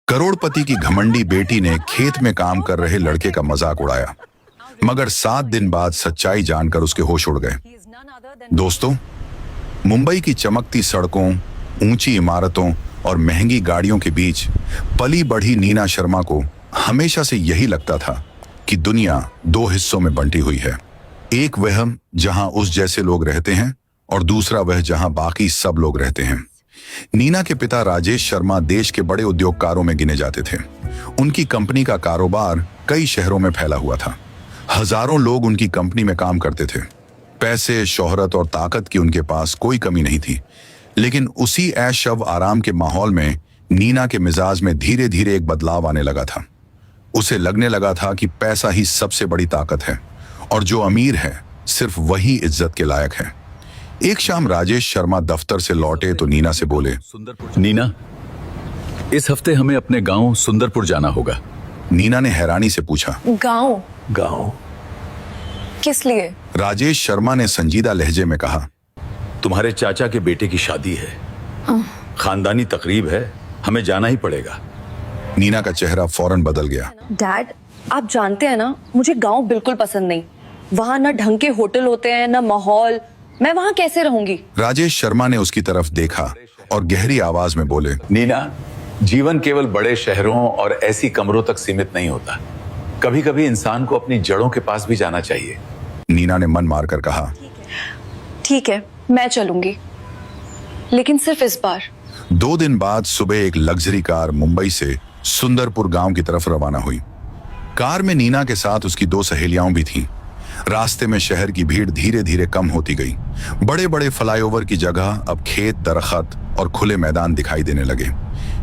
करोड़पति की घमंडी बेटी ने खेत में काम कर रहे लड़के का मजाक उड़ाया, मगर 7 दिन बाद सच्चाई जानकर उसके होश उड़ गए। दोस्तों, मुंबई की चमकती सड़कों, ऊंची इमारतों और महंगी गाड़ियों के बीच पली बढ़ी नीना शर्मा को हमेशा से यही लगता था कि दुनिया 2 हिस्सों में बंटी हुई है। एक वह जहां उस जैसे लोग रहते हैं और दूसरा वह जहां बाकी सब लोग रहते हैं। नीना के पिता राजेश शर्मा देश के बड़े उद्योगकारों में गिने जाते थे। उनकी कंपनी का कारोबार कई शहरों में फैला हुआ था। हजारों लोग उनकी कंपनी में काम करते थे। पैसे, शोहरत और ताकत की उनके पास कोई कमी नहीं थी। लेकिन उसी ऐश आराम के माहौल में नीना के मिजाज में धीरे धीरे एक बदलाव आने लगा था। उसे लगने लगा था कि पैसा ही सबसे बड़ी ताकत है और जो अमीर है सिर्फ वही इज्जत के लायक है। एक शाम राजेश शर्मा दफ्तर से लौटे तो नीना से बोले, नीना, इस हफ्ते हमें अपने गांव सुंदरपुर जाना होगा। नीना ने हैरानी से पूछा, गांव? गांव? किस लिए? राजेश शर्मा ने संजीदा लहजे में कहा, तुम्हारे चाचा के बेटे की शादी है, खानदानी तकरीब है, हमें जाना ही पड़ेगा। नीना का चेहरा फौरन बदल गया। डैड, आप जानते हैं ना, मुझे गांव बिल्कुल पसंद नहीं। वहाँ ना ढंग के होटल होते हैं, ना माहौल। मैं वहाँ कैसे रहूंगी? राजेश शर्मा ने उसकी तरफ देखा और गहरी आवाज में बोले, नीना, जीवन केवल बड़े शहरों और ऐसी कमरों तक सीमित नहीं होता। कभी कभी इंसान को अपनी जड़ों के पास भी जाना चाहिए। नीना ने मन मारकर कहा, ठीक है, मैं चलूंगी, लेकिन सिर्फ इस बार। 2 दिन बाद सुबह एक लग्जरी कार मुंबई से सुंदरपुर गांव की तरफ रवाना हुई। कार में नीना के साथ उसकी 2 सहेलियां भी थीं। रास्ते में शहर की भीड़ धीरे धीरे कम होती गई। बड़े बड़े फ्लाईओवर की जगह अब खेत, दरख्त और खुले मैदान दिखाई देने लगे।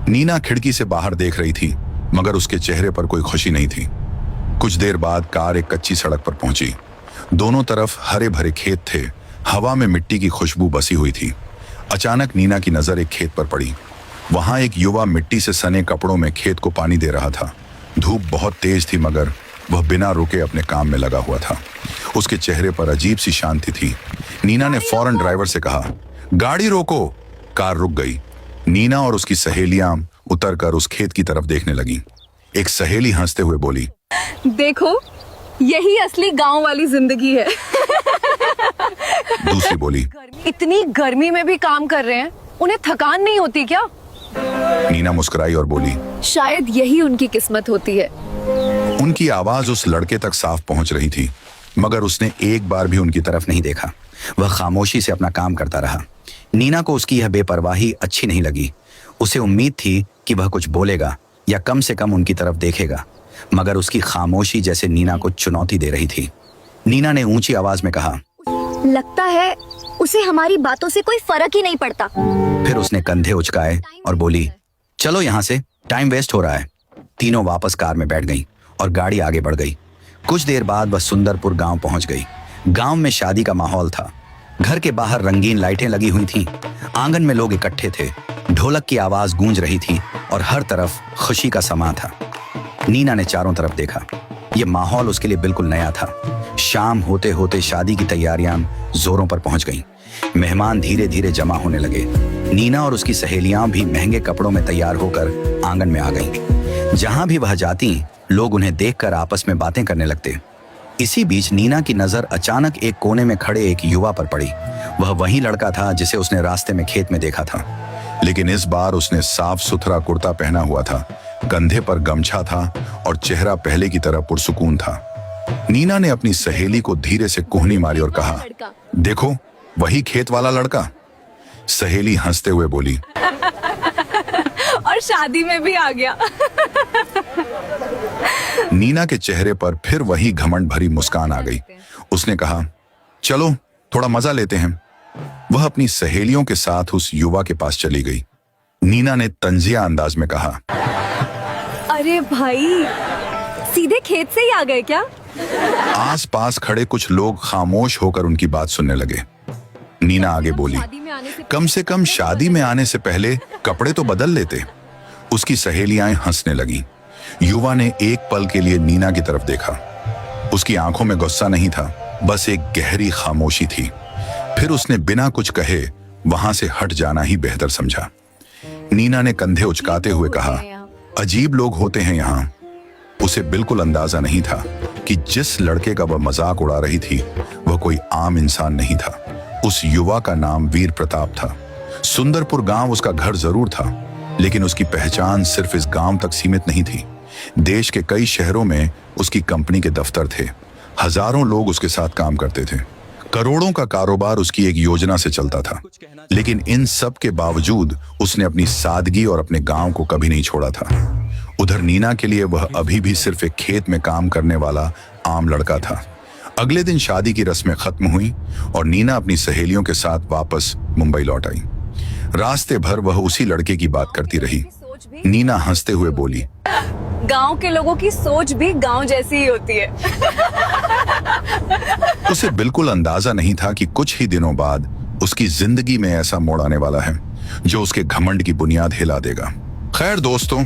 नीना खिड़की से बाहर देख रही थी, मगर उसके चेहरे पर कोई खुशी नहीं थी। कुछ देर बाद कार एक कच्ची सड़क पर पहुंची। दोनों तरफ हरे भरे खेत थे। हवा में मिट्टी की खुशबू बसी हुई थी। अचानक नीना की नजर एक खेत पर पड़ी। वहां एक युवा मिट्टी से सने कपड़ों में खेत को पानी दे रहा था। धूप बहुत तेज थी, मगर वह बिना रुके अपने काम में लगा हुआ था। उसके चेहरे पर अजीब सी शांति थी। नीना ने फौरन ड्राइवर से कहा, गाड़ी रोको। कार रुक गई। नीना और उसकी सहेलियां उतरकर उस खेत की तरफ देखने लगी। एक सहेली हंसते हुए बोली, देखो, यही असली गांव वाली जिंदगी है। दूसरी बोली, इतनी गर्मी में भी काम कर रहे हैं, उन्हें थकान नहीं होती क्या? नीना मुस्कुराई और बोली, शायद यही उनकी किस्मत होती है। उनकी आवाज उस लड़के तक साफ पहुंच रही थी, मगर उसने एक बार भी उनकी तरफ नहीं देखा। वह खामोशी से अपना काम करता रहा। नीना को उसकी यह बेपरवाही अच्छी नहीं लगी। उसे उम्मीद थी कि वह कुछ बोलेगा या कम से कम उनकी तरफ देखेगा, मगर उसकी खामोशी जैसे नीना को चुनौती दे रही थी। नीना ने ऊंची आवाज में कहा, लगता है उसे हमारी बातों से कोई फर्क ही नहीं पड़ता। फिर उसने कंधे उचकाए और बोली, चलो यहाँ से, टाइम वेस्ट हो रहा है। तीनों वापस कार में बैठ गईं और गाड़ी आगे बढ़ गई। कुछ देर बाद वह सुंदरपुर गांव पहुंच गई। गांव में शादी का माहौल था। घर के बाहर रंगीन लाइटें लगी हुई थीं। आंगन में लोग इकट्ठे थे। ढोलक की आवाज गूंज रही थी और हर तरफ खुशी का समा था। नीना ने चारों तरफ देखा। यह माहौल उसके लिए बिल्कुल नया था। शाम होते होते शादी की तैयारियां जोरों पर पहुंच गईं। मेहमान धीरे धीरे जमा होने लगे। नीना और उसकी सहेलियां भी महंगे कपड़ों में तैयार होकर आंगन में आ गईं। जहां भी वह जाती, लोग उन्हें देखकर आपस में बातें करने लगते। इसी बीच नीना की नजर अचानक एक कोने में खड़े एक युवा पर पड़ी। वह वही लड़का था जिसे उसने रास्ते में खेत में देखा था, लेकिन इस बार उसने साफ सुथरा कुर्ता पहना हुआ था, कंधे पर गमछा था और चेहरा पहले की तरह पुरसुकून था। नीना ने अपनी सहेली को धीरे से कुहनी मारी और कहा, देखो, वही खेत वाला लड़का। सहेली हंसते हुए बोली, और शादी में भी आ गया। नीना के चेहरे पर फिर वही घमंड भरी मुस्कान आ गई। उसने कहा, चलो थोड़ा मजा लेते हैं। वह अपनी सहेलियों के साथ उस युवा के पास चली गई। नीना ने तंजिया अंदाज में कहा, अरे भाई, सीधे खेत से ही आ गए क्या? आसपास खड़े कुछ लोग खामोश होकर उनकी बात सुनने लगे। नीना आगे बोली, कम से कम शादी में आने से पहले कपड़े तो बदल लेते। उसकी सहेलियां हंसने लगी। युवा ने एक पल के लिए नीना की तरफ देखा। उसकी आंखों में गुस्सा नहीं था, बस एक गहरी खामोशी थी। फिर उसने बिना कुछ कहे वहां से हट जाना ही बेहतर समझा। नीना ने कंधे उचकाते हुए कहा, अजीब लोग होते हैं यहाँ। उसे बिल्कुल अंदाजा नहीं था कि जिस लड़के का वह मजाक उड़ा रही थी वह कोई आम इंसान नहीं था। उस युवा का नाम वीर प्रताप था। सुंदरपुर गांव उसका घर जरूर था, लेकिन उसकी पहचान सिर्फ इस गांव तक सीमित नहीं थी। देश के कई शहरों में उसकी कंपनी के दफ्तर थे। हजारों लोग उसके साथ काम करते थे। करोड़ों का कारोबार उसकी एक योजना से चलता था। लेकिन इन सब के बावजूद उसने अपनी सादगी और अपने गांव को कभी नहीं छोड़ा था। उधर नीना के लिए वह अभी भी सिर्फ एक खेत में काम करने वाला आम लड़का था। अगले दिन शादी की रस्में खत्म हुई और नीना अपनी सहेलियों के साथ वापस मुंबई लौट आई। रास्ते भर वह उसी लड़के की बात करती रही। नीना हंसते हुए बोली, गांव के लोगों की सोच भी गांव जैसी ही होती है। उसे बिल्कुल अंदाजा नहीं था कि कुछ ही दिनों बाद उसकी जिंदगी में ऐसा मोड़ आने वाला है जो उसके घमंड की बुनियाद हिला देगा। खैर दोस्तों,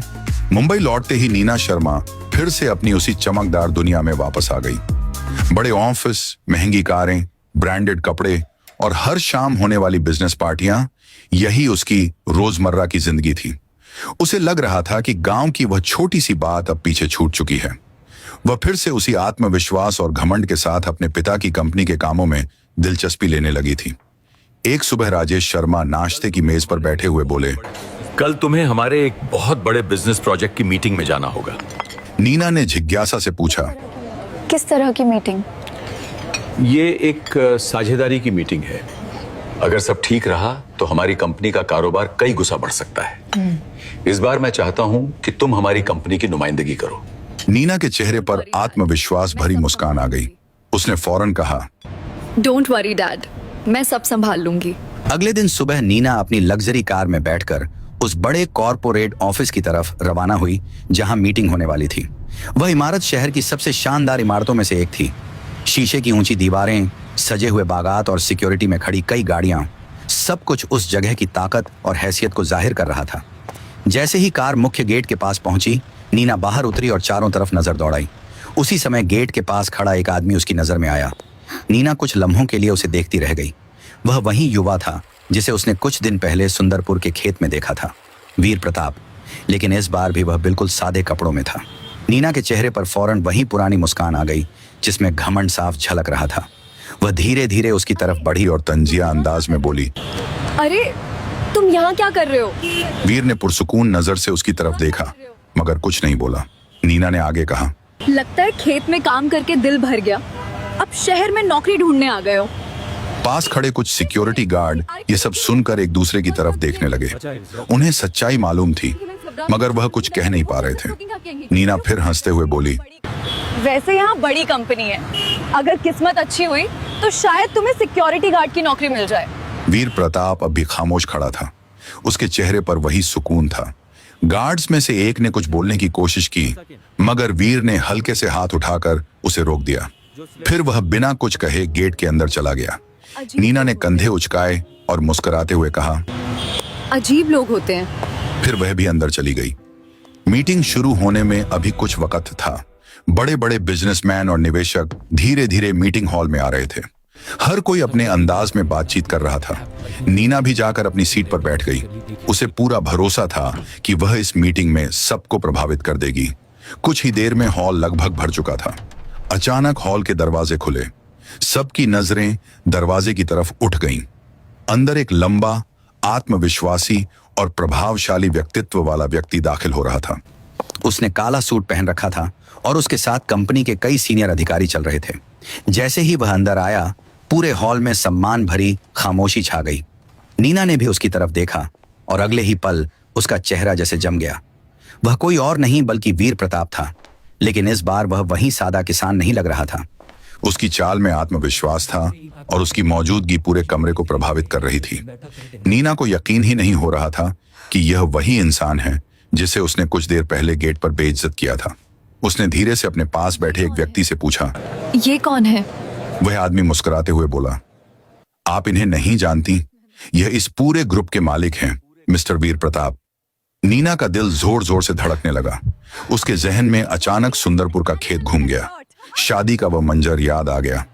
मुंबई लौटते ही नीना शर्मा फिर से अपनी उसी चमकदार दुनिया में वापस आ गई। बड़े ऑफिस, महंगी कारें, ब्रांडेड कपड़े और हर शाम होने वाली बिजनेस पार्टियां, यही उसकी रोजमर्रा की जिंदगी थी। उसे लग रहा था कि गांव की वह छोटी सी बात अब पीछे छूट चुकी है। वह फिर से उसी आत्मविश्वास और घमंड के साथ अपने पिता की कंपनी के कामों में दिलचस्पी लेने लगी थी। एक सुबह राजेश शर्मा नाश्ते की मेज पर बैठे हुए बोले, कल तुम्हें हमारे एक बहुत बड़े बिजनेस प्रोजेक्ट की मीटिंग में जाना होगा। नीना ने जिज्ञासा से पूछा, किस तरह की मीटिंग? ये एक साझेदारी की मीटिंग है। अगर सब ठीक रहा तो हमारी कंपनी का कारोबार कई गुना बढ़ सकता है। इस बार मैं चाहता हूं कि तुम हमारी कंपनी की नुमाइंदगी करो। नीना के चेहरे पर आत्मविश्वास भरी मुस्कान आ गई। उसने फौरन कहा, डोंट वरी डैड, मैं सब संभाल लूंगी। अगले दिन सुबह नीना अपनी लग्जरी कार में बैठकर उस बड़े कॉरपोरेट ऑफिस की तरफ रवाना हुई जहां मीटिंग होने वाली थी। वह इमारत शहर की सबसे शानदार इमारतों में से एक थी। शीशे की ऊंची दीवारें, सजे हुए बागात और सिक्योरिटी में खड़ी कई गाड़ियां, सब कुछ उस जगह की ताकत और हैसियत को जाहिर कर रहा था। जैसे ही कार मुख्य गेट के पास पहुंची, नीना बाहर उतरी और चारों तरफ नजर दौड़ाई। उसी समय गेट के पास खड़ा एक आदमी उसकी नजर में आया। नीना कुछ लम्हों के लिए उसे देखती रह गई। वह वही युवा था जिसे उसने कुछ दिन पहले सुंदरपुर के खेत में देखा था, वीर प्रताप। लेकिन इस बार भी वह बिल्कुल सादे कपड़ों में था। नीना के चेहरे पर फौरन वही पुरानी मुस्कान आ गई जिसमें घमंड साफ झलक रहा था। वह धीरे धीरे उसकी तरफ बढ़ी और तंजिया अंदाज में बोली, अरे तुम यहाँ क्या कर रहे हो? वीर ने पुरसुकून नजर से उसकी तरफ देखा मगर कुछ नहीं बोला। नीना ने आगे कहा, लगता है खेत में काम करके दिल भर गया, अब शहर में नौकरी ढूंढने आ गए हो। पास खड़े कुछ सिक्योरिटी गार्ड ये सब सुनकर एक दूसरे की तरफ देखने लगे। उन्हें सच्चाई मालूम थी मगर वह कुछ कह नहीं पा रहे थे। नीना फिर हंसते हुए बोली, वैसे यहाँ बड़ी कंपनी है, अगर किस्मत अच्छी हुई तो शायद तुम्हें सिक्योरिटी गार्ड की नौकरी मिल जाए। वीर प्रताप अब भी खामोश खड़ा था। उसके चेहरे पर वही सुकून था। गार्ड्स में से एक ने कुछ बोलने की कोशिश की मगर वीर ने हल्के से हाथ उठाकर उसे रोक दिया। फिर वह बिना कुछ कहे गेट के अंदर चला गया। नीना ने कंधे उचकाए और मुस्कुराते हुए कहा, अजीब लोग होते हैं। फिर वह भी अंदर चली गई। मीटिंग शुरू होने में अभी कुछ वक्त था। बड़े बड़े बिजनेसमैन और निवेशक धीरे धीरे मीटिंग हॉल में आ रहे थे। हर कोई अपने अंदाज में बातचीत कर रहा था। नीना भी जाकर अपनी सीट पर बैठ गई। उसे पूरा भरोसा था कि वह इस मीटिंग में सबको प्रभावित कर देगी। कुछ ही देर में हॉल लगभग भर चुका था। अचानक हॉल के दरवाजे खुले। सबकी नजरें दरवाजे की तरफ उठ गईं। अंदर एक लंबा, आत्मविश्वासी और प्रभावशाली व्यक्तित्व वाला व्यक्ति दाखिल हो रहा था। उसने काला सूट पहन रखा था और उसके साथ कंपनी के कई सीनियर अधिकारी चल रहे थे। जैसे ही वह अंदर आया, पूरे हॉल में सम्मान भरी खामोशी छा गई। नीना ने भी उसकी तरफ देखा और अगले ही पल उसका चेहरा जैसे जम गया। वह कोई और नहीं बल्कि वीर प्रताप था, लेकिन इस बार वह वही सादा किसान नहीं लग रहा था। उसकी चाल में आत्मविश्वास था और उसकी मौजूदगी पूरे कमरे को प्रभावित कर रही थी। नीना को यकीन ही नहीं हो रहा था कि यह वही इंसान है जिसे उसने कुछ देर पहले गेट पर बेइज्जत किया था। उसने धीरे से अपने पास बैठे एक व्यक्ति से पूछा, ये कौन है? वह आदमी मुस्कुराते हुए बोला, आप इन्हें नहीं जानती? यह इस पूरे ग्रुप के मालिक हैं, मिस्टर वीर प्रताप। नीना का दिल जोर जोर से धड़कने लगा। उसके जहन में अचानक सुंदरपुर का खेत घूम गया। शादी का वह मंजर याद आ गया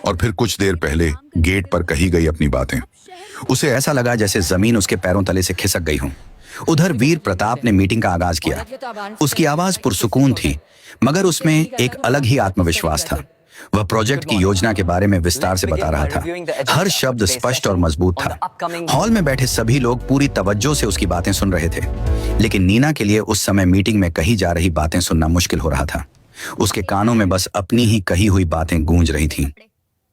और फिर कुछ देर पहले गेट पर कही गई अपनी बातें। उसे ऐसा लगा जैसे जमीन उसके पैरों तले से खिसक गई हो। उधर वीर प्रताप ने मीटिंग का आगाज किया। उसकी आवाज पुरसुकून थी, मगर उसमें एक अलग ही आत्मविश्वास था। वह प्रोजेक्ट की योजना के बारे में विस्तार से बता रहा था। हर शब्द स्पष्ट और मजबूत था। हॉल में बैठे सभी लोग पूरी तवज्जो से उसकी बातें सुन रहे थे, लेकिन नीना के लिए उस समय मीटिंग में कही जा रही बातें सुनना मुश्किल हो रहा था। उसके कानों में बस अपनी ही कही हुई बातें गूंज रही थीं।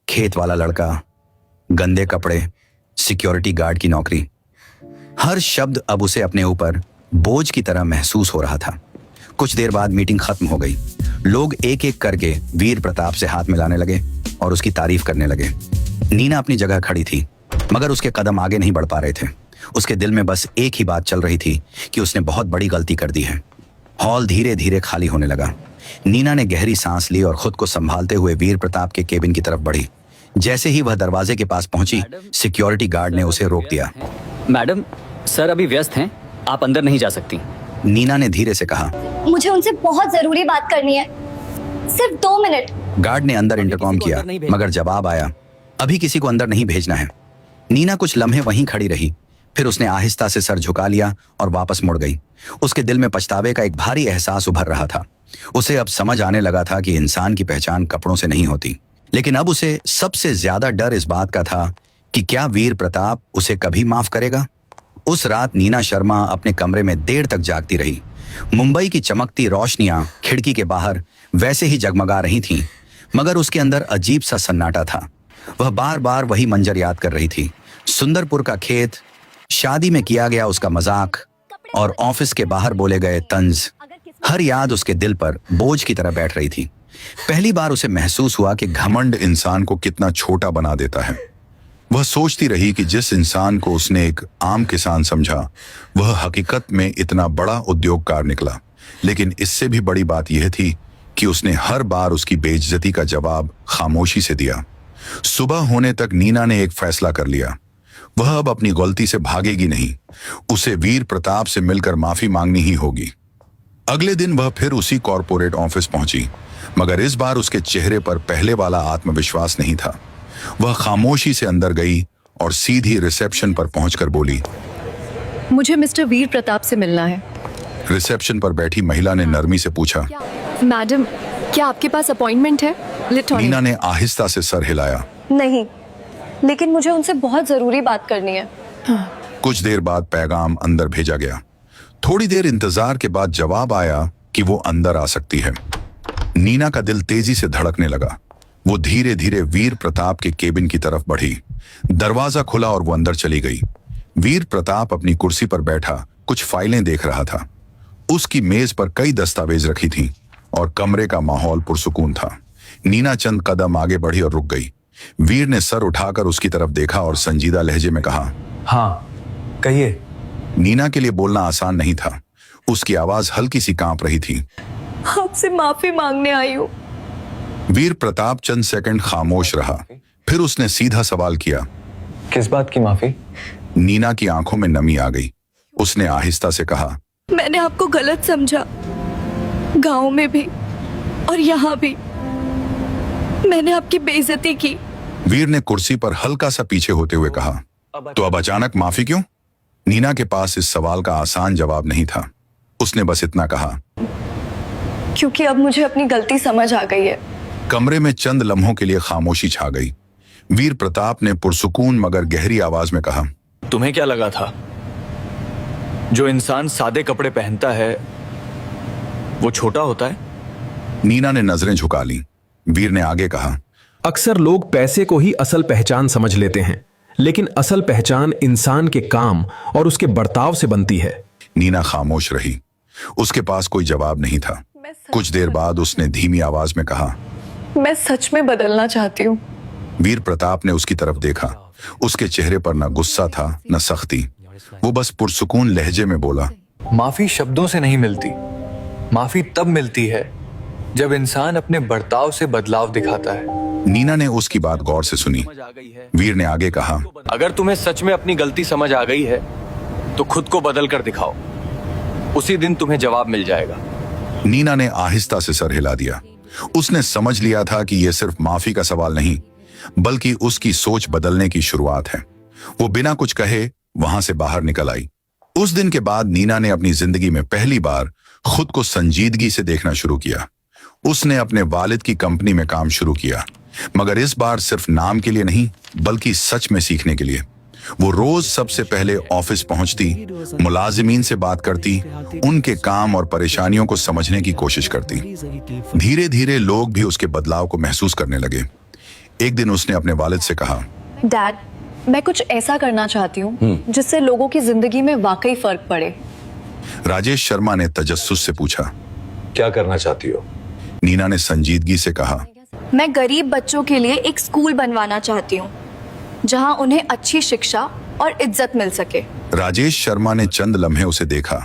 खेत वाला लड़का, गंदे कपड़े, सिक्योरिटी गार्ड की नौकरी, हर शब्द अब उसे अपने ऊपर बोझ की तरह महसूस हो रहा था। कुछ देर बाद मीटिंग खत्म हो गई। लोग एक एक करके वीर प्रताप से हाथ मिलाने लगे और उसकी तारीफ करने लगे। नीना अपनी जगह खड़ी थी, मगर उसके कदम आगे नहीं बढ़ पा रहे थे। उसके दिल में बस एक ही बात चल रही थी कि उसने बहुत बड़ी गलती कर दी है। हॉल धीरे धीरे खाली होने लगा। नीना ने गहरी सांस ली और खुद को संभालते हुए वीर प्रताप के केबिन की तरफ बढ़ी। जैसे ही वह दरवाजे के पास पहुंची, सिक्योरिटी गार्ड ने उसे रोक दिया। मैडम, सर अभी व्यस्त हैं, आप अंदर नहीं जा सकती। नीना ने धीरे से कहा। मुझे उनसे बहुत जरूरी बात करनी है, सिर्फ 2 मिनट। गार्ड ने अंदर इंटरकॉम किया, मगर जवाब आया, अभी किसी को अंदर नहीं भेजना है। नीना कुछ लम्हे वहीं खड़ी रही, फिर उसने आहिस्ता से सर झुका लिया और वापस मुड़ गई। उसके दिल में पछतावे का एक भारी एहसास उभर रहा था। उसे अब समझ आने लगा था कि इंसान की पहचान कपड़ों से नहीं होती, लेकिन अब उसे सबसे ज्यादा डर इस बात का था कि क्या वीर प्रताप उसे कभी माफ करेगा। उस रात नीना शर्मा अपने कमरे में देर तक जागती रही। मुंबई की चमकती रोशनियां खिड़की के बाहर वैसे ही जगमगा रही थीं, मगर उसके अंदर अजीब सा सन्नाटा था। वह बार बार वही मंजर याद कर रही थी। सुंदरपुर का खेत, शादी में किया गया उसका मजाक और ऑफिस के बाहर बोले गए तंज। हर याद उसके दिल पर बोझ की तरह बैठ रही थी। पहली बार उसे महसूस हुआ कि घमंड इंसान को कितना छोटा बना देता है। वह सोचती रही कि जिस इंसान को उसने एक आम किसान समझा, वह हकीकत में इतना बड़ा उद्योगकार निकला। लेकिन इससे भी बड़ी बात यह थी कि उसने हर बार उसकी बेइज्जती का जवाब खामोशी से दिया। सुबह होने तक नीना ने एक फैसला कर लिया, वह अब अपनी गलती से भागेगी नहीं। उसे वीर प्रताप से मिलकर माफी मांगनी ही होगी। अगले दिन वह फिर उसी कॉरपोरेट ऑफिस पहुंची, मगर इस बार उसके चेहरे पर पहले वाला आत्मविश्वास नहीं था। वह खामोशी से अंदर गई और सीधी रिसेप्शन पर पहुंचकर बोली, मुझे मिस्टर वीर प्रताप से मिलना है। रिसेप्शन पर बैठी महिला ने नरमी से पूछा, मैडम, क्या आपके पास अपॉइंटमेंट है? नीना ने आहिस्ता से सर हिलाया। नहीं, लेकिन मुझे उनसे बहुत जरूरी बात करनी है। कुछ देर बाद पैगाम अंदर भेजा गया। थोड़ी देर इंतजार के बाद जवाब आया कि वो अंदर आ सकती है। नीना का दिल तेजी से धड़कने लगा। वो धीरे धीरे वीर प्रताप के केबिन की तरफ बढ़ी। दरवाजा खुला और वो अंदर चली गई। वीर प्रताप अपनी कुर्सी पर बैठा कुछ फाइलें देख रहा था। उसकी मेज पर कई दस्तावेज रखी थीं और कमरे का माहौल पुरसुकून था। नीना चंद कदम आगे बढ़ी और रुक गई। वीर ने सर उठाकर उसकी तरफ देखा और संजीदा लहजे में कहा, हाँ कहिए। नीना के लिए बोलना आसान नहीं था। उसकी आवाज हल्की सी कांप रही थी। आपसे माफी मांगने आई हूँ। वीर प्रताप चंद सेकंड खामोश रहा, फिर उसने सीधा सवाल किया, किस बात की माफी? नीना की आंखों में नमी आ गई। उसने आहिस्ता से कहा, मैंने आपको गलत समझा, गांव में भी और यहाँ भी। मैंने आपकी बेइज्जती की। वीर ने कुर्सी पर हल्का सा पीछे होते हुए कहा, तो अब अचानक माफी क्यों? नीना के पास इस सवाल का आसान जवाब नहीं था। उसने बस इतना कहा, क्योंकि अब मुझे अपनी गलती समझ आ गई है। कमरे में चंद लम्हों के लिए खामोशी छा गई। वीर प्रताप ने पुरसुकून मगर गहरी आवाज में कहा, तुम्हें क्या लगा था जो इंसान सादे कपड़े पहनता है वो छोटा होता है? नीना ने नजरें झुका ली। वीर ने आगे कहा, अक्सर लोग पैसे को ही असल पहचान समझ लेते हैं, लेकिन असल पहचान इंसान के काम और उसके बर्ताव से बनती है। नीना खामोश रही। उसके पास कोई जवाब नहीं था। कुछ देर बाद उसने धीमी आवाज में कहा, मैं सच में बदलना चाहती हूँ। वीर प्रताप ने उसकी तरफ देखा। उसके चेहरे पर न गुस्सा था न सख्ती। वो बस पुरसुकून लहजे में बोला, माफी शब्दों से नहीं मिलती। माफी तब मिलती है जब इंसान अपने बर्ताव से बदलाव दिखाता है। नीना ने उसकी बात गौर से सुनी। वीर ने आगे कहा, अगर तुम्हें सच में अपनी गलती समझ आ गई है तो खुद को बदल कर दिखाओ, उसी दिन तुम्हें जवाब मिल जाएगा। नीना ने आहिस्ता से सर हिला दिया। उसने समझ लिया था कि यह सिर्फ माफी का सवाल नहीं, बल्कि उसकी सोच बदलने की शुरुआत है। वो बिना कुछ कहे वहां से बाहर निकल आई। उस दिन के बाद नीना ने अपनी जिंदगी में पहली बार खुद को संजीदगी से देखना शुरू किया। उसने अपने वालिद की कंपनी में काम शुरू किया, मगर इस बार सिर्फ नाम के लिए नहीं बल्कि सच में सीखने के लिए। वो रोज सबसे पहले ऑफिस पहुंचती, मुलाजिमीन से बात करती, उनके काम और परेशानियों को समझने की कोशिश करती। धीरे धीरे लोग भी उसके बदलाव को महसूस करने लगे। एक दिन उसने अपने वालिद से कहा, डैड, मैं कुछ ऐसा करना चाहती हूँ जिससे लोगों की जिंदगी में वाकई फर्क पड़े। राजेश शर्मा ने तजस्सुस से पूछा, क्या करना चाहती हो? नीना ने संजीदगी से कहा, मैं गरीब बच्चों के लिए एक स्कूल बनवाना चाहती हूँ जहाँ उन्हें अच्छी शिक्षा और इज्जत मिल सके। राजेश शर्मा ने चंद लम्हे उसे देखा,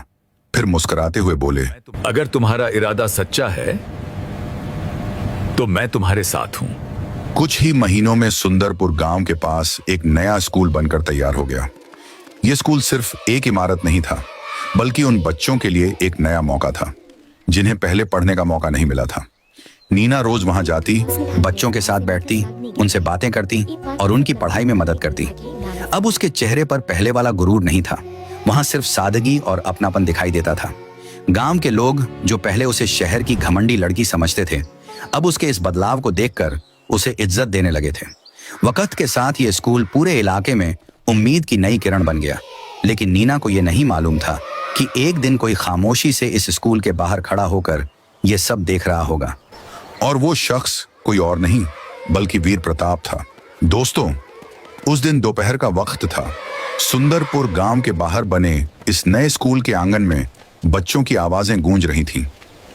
फिर मुस्कुराते हुए बोले, अगर तुम्हारा इरादा सच्चा है तो मैं तुम्हारे साथ हूं। कुछ ही महीनों में सुंदरपुर गांव के पास एक नया स्कूल बनकर तैयार हो गया। यह स्कूल सिर्फ एक इमारत नहीं था, बल्कि उन बच्चों के लिए एक नया मौका था जिन्हें पहले पढ़ने का मौका नहीं मिला था। नीना रोज वहां जाती, बच्चों के साथ बैठती, उनसे बातें करती और उनकी पढ़ाई में मदद करती। अब उसके चेहरे पर पहले वाला गुरूर नहीं था, वहां सिर्फ सादगी और अपनापन दिखाई देता था। गांव के लोग जो पहले उसे शहर की घमंडी लड़की समझते थे, अब उसके इस बदलाव को देखकर उसे इज्जत देने लगे थे। वक्त के साथ ये स्कूल पूरे इलाके में उम्मीद की नई किरण बन गया, लेकिन नीना को यह नहीं मालूम था कि एक दिन कोई खामोशी से इस स्कूल के बाहर खड़ा होकर यह सब देख रहा होगा। और वो शख्स कोई और नहीं बल्कि वीर प्रताप था। दोस्तों, उस दिन दोपहर का वक्त था। सुंदरपुर गांव के बाहर बने इस नए स्कूल के आंगन में बच्चों की आवाजें गूंज रही थीं।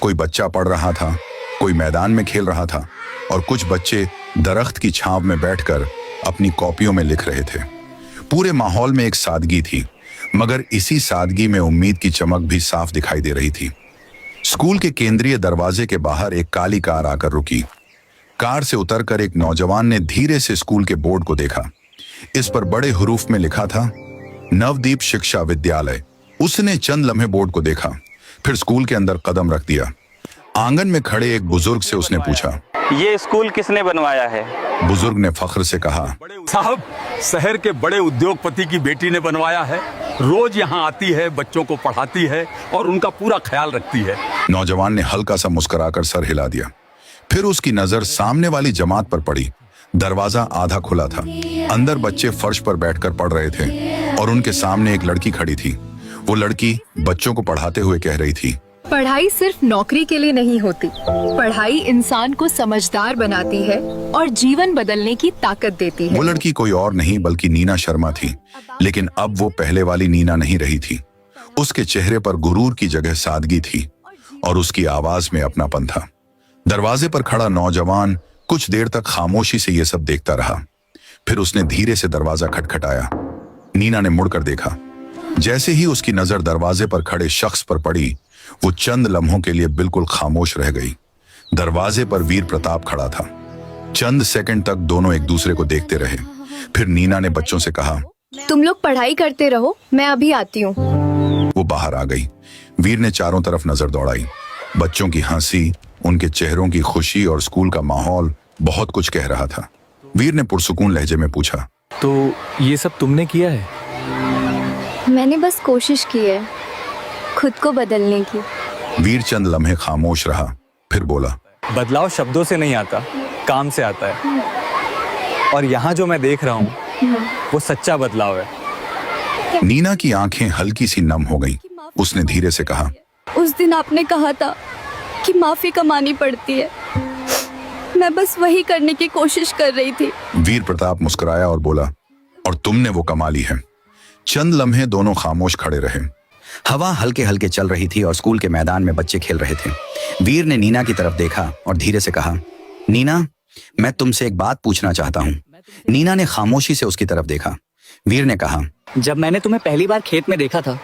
कोई बच्चा पढ़ रहा था, कोई मैदान में खेल रहा था और कुछ बच्चे दरख्त की छांव में बैठकर अपनी कॉपियों में लिख रहे थे। पूरे माहौल में एक सादगी थी, मगर इसी सादगी में उम्मीद की चमक भी साफ दिखाई दे रही थी। स्कूल के केंद्रीय दरवाजे के बाहर एक काली कार आकर रुकी। कार से उतरकर एक नौजवान ने धीरे से स्कूल के बोर्ड को देखा। इस पर बड़े हरूफ में लिखा था, नवदीप शिक्षा विद्यालय। उसने चंद लम्हे बोर्ड को देखा, फिर स्कूल के अंदर कदम रख दिया। आंगन में खड़े एक बुजुर्ग से उसने पूछा, ये स्कूल किसने बनवाया है? बुजुर्ग ने फख्र से कहा, साहब, शहर के बड़े उद्योगपति की बेटी ने बनवाया है। रोज यहाँ आती है, बच्चों को पढ़ाती है और उनका पूरा ख्याल रखती है। नौजवान ने हल्का सा मुस्कुराकर सर हिला दिया। फिर उसकी नजर सामने वाली जमात पर पड़ी। दरवाजा आधा खुला था। अंदर बच्चे फर्श पर बैठकर पढ़ रहे थे और उनके सामने एक लड़की खड़ी थी। वो लड़की बच्चों को पढ़ाते हुए कह रही थी, पढ़ाई सिर्फ नौकरी के लिए नहीं होती। पढ़ाई इंसान को समझदार बनाती है और जीवन बदलने की ताकत देती है। वो लड़की कोई और नहीं बल्कि नीना शर्मा थी, लेकिन अब वो पहले वाली नीना नहीं रही थी। उसके चेहरे पर गुरूर की जगह सादगी थी और उसकी आवाज में अपनापन था। दरवाजे पर खड़ा नौजवान कुछ देर तक खामोशी से ये सब देखता रहा। फिर उसने धीरे से दरवाजा खटखटाया। नीना ने मुड़कर देखा। जैसे ही उसकी नजर दरवाजे पर खड़े शख्स पर पड़ी, वो चंद लम्हों के लिए बिल्कुल खामोश रह गई। दरवाजे पर वीर प्रताप खड़ा था। चंद सेकंड तक दोनों एक दूसरे को देखते रहे। फिर नीना ने बच्चों से कहा, तुम लोग पढ़ाई करते रहो, मैं अभी आती हूँ। वो बाहर आ गई। वीर ने चारों तरफ नजर दौड़ाई। बच्चों की हंसी, उनके चेहरों की खुशी और स्कूल का माहौल बहुत कुछ कह रहा था। वीर ने पुरसुकून लहजे में पूछा, तो ये सब तुमने किया है? मैंने बस कोशिश की है खुद को बदलने की। वीर चंद लम्हे खामोश रहा, फिर बोला, बदलाव शब्दों से नहीं आता, काम से आता है। और यहाँ जो मैं देख रहा हूँ वो सच्चा बदलाव है। नीना की आंखें हल्की सी नम हो गईं। उसने धीरे से कहा, उस दिन आपने कहा था कि माफी कमानी पड़ती है, मैं बस वही करने की कोशिश कर रही थी। वीर प्रताप मुस्कुराया और बोला, और तुमने वो कमा ली है। चंद लम्हे दोनों खामोश खड़े रहे। हवा हल्के हल्के चल रही थी और स्कूल के मैदान में बच्चे खेल रहे थे। वीर ने नीना की तरफ देखा और धीरे से कहा, नीना, मैं तुमसे एक बात पूछना चाहता हूँ। नीना ने खामोशी से उसकी तरफ देखा। वीर ने कहा, जब मैंने तुम्हें पहली बार खेत में देखा था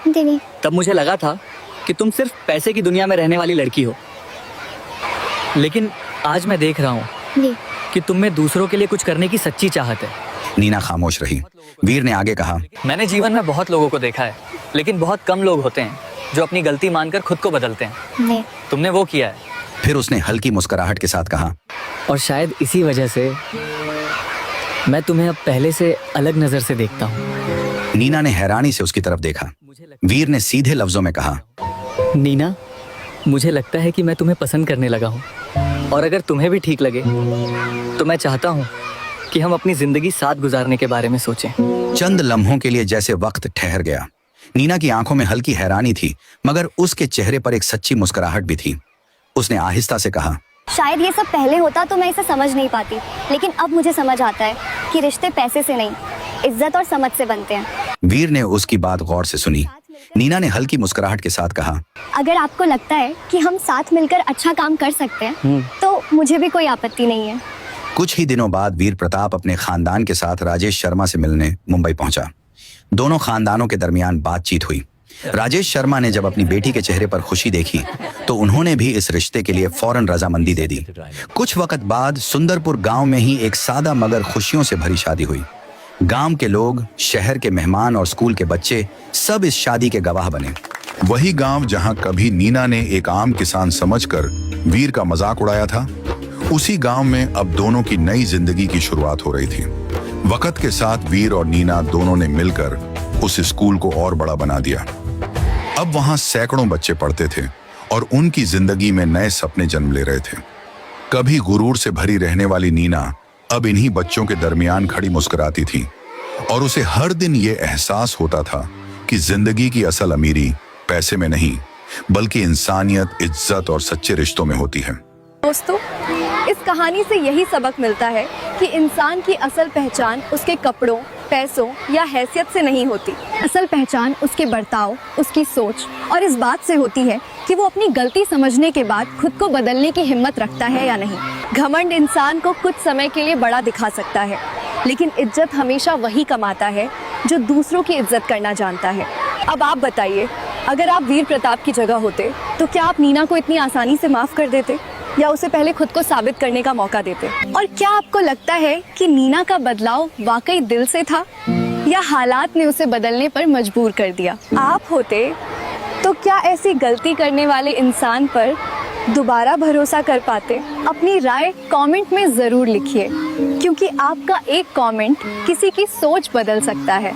तब मुझे लगा था कि तुम सिर्फ पैसे की दुनिया में रहने वाली लड़की हो, लेकिन आज मैं देख रहा हूँ कि तुम में दूसरों के लिए कुछ करने की सच्ची चाहत है। नीना खामोश रही। वीर ने आगे कहा, मैंने जीवन में बहुत लोगों को देखा है, लेकिन बहुत कम लोग होते हैं जो अपनी गलती मानकर खुद को बदलते हैं। तुमने वो किया है। फिर उसने हल्की मुस्कुराहट के साथ कहा, और शायद इसी वजह से मैं तुम्हें अब पहले से अलग नजर से देखता हूँ। नीना ने हैरानी से उसकी तरफ देखा। वीर ने सीधे लफ्जों में कहा, नीना, मुझे लगता है कि मैं तुम्हें पसंद करने लगा हूँ, और अगर तुम्हें भी ठीक लगे तो मैं चाहता हूँ कि हम अपनी जिंदगी साथ गुजारने के बारे में सोचें। चंद लम्हों के लिए जैसे वक्त ठहर गया। नीना की आंखों में हल्की हैरानी थी, मगर उसके चेहरे पर एक सच्ची मुस्कुराहट भी थी। उसने आहिस्ता से कहा, शायद ये सब पहले होता तो मैं इसे समझ नहीं पाती, लेकिन अब मुझे समझ आता है कि रिश्ते पैसे से नहीं, इज्जत और समझ से बनते हैं। वीर ने उसकी बात गौर से सुनी। नीना ने हल्की मुस्कुराहट के साथ कहा, अगर आपको लगता है कि हम साथ मिलकर अच्छा काम कर सकते हैं तो मुझे भी कोई आपत्ति नहीं है। कुछ ही दिनों बाद वीर प्रताप अपने खानदान के साथ राजेश शर्मा से मिलने मुंबई पहुंचा। दोनों खानदानों के दरमियान बातचीत हुई। राजेश शर्मा ने जब अपनी बेटी के चेहरे पर खुशी देखी तो उन्होंने भी इस रिश्ते के लिए फौरन रजामंदी दे दी। कुछ वक्त बाद सुंदरपुर गांव में ही एक सादा मगर खुशियों से भरी शादी हुई। गांव के लोग, शहर के मेहमान और स्कूल के बच्चे सब इस शादी के गवाह बने। वही गांव जहां कभी नीना ने एक आम किसान समझकर वीर का मजाक उड़ाया था, उसी गांव में अब दोनों की नई जिंदगी की शुरुआत हो रही थी। वक्त के साथ वीर और नीना दोनों ने मिलकर उस स्कूल को और बड़ा बना दिया। अब वहां सैकड़ों बच्चे पढ़ते थे और उनकी जिंदगी में नए सपने जन्म ले रहे थे। कभी गुरूर से भरी रहने वाली नीना अब इन्हीं बच्चों के दरमियान खड़ी मुस्कुराती थी और उसे हर दिन ये एहसास होता था कि जिंदगी की असल अमीरी पैसे में नहीं, बल्कि इंसानियत, इज्जत और सच्चे रिश्तों में होती है। दोस्तों, इस कहानी से यही सबक मिलता है कि इंसान की असल पहचान उसके कपड़ों, पैसों या हैसियत से नहीं होती। असल पहचान उसके बर्ताव, उसकी सोच और इस बात से होती है कि वो अपनी गलती समझने के बाद खुद को बदलने की हिम्मत रखता है या नहीं। घमंड इंसान को कुछ समय के लिए बड़ा दिखा सकता है, लेकिन इज्जत हमेशा वही कमाता है जो दूसरों की इज्जत करना जानता है। अब आप बताइए, अगर आप वीर प्रताप की जगह होते तो क्या आप नीना को इतनी आसानी से माफ कर देते या उसे पहले खुद को साबित करने का मौका देते? और क्या आपको लगता है कि नीना का बदलाव वाकई दिल से था या हालात ने उसे बदलने पर मजबूर कर दिया? आप होते तो क्या ऐसी गलती करने वाले इंसान पर दोबारा भरोसा कर पाते? अपनी राय कमेंट में जरूर लिखिए, क्योंकि आपका एक कमेंट किसी की सोच बदल सकता है।